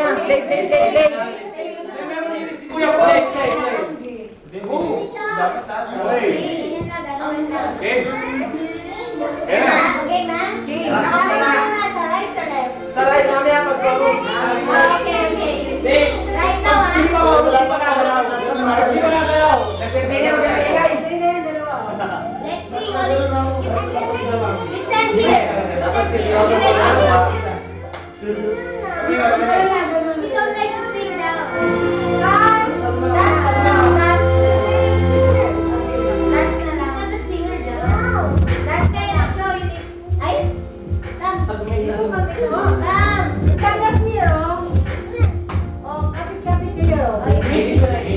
Play. Kuya, play. Dapat taas. Okay. Okay, man? Sa right, mamaya pag-go. Okay. Right now, ha? Wala pa kayo. Let's see, you stand here. Dapat seryoso You ka lang. don't like to sing now. That's na lang. I'm the singer daw. That's kaya. So, you need... Ay? Kapit niyo. Oh, kapit niyo. Ayan.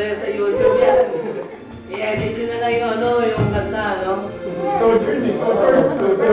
masaya sa YouTube yan. I-edit nyo na lang yung ano, yung kanta, no? Sojourn eh, sojourn.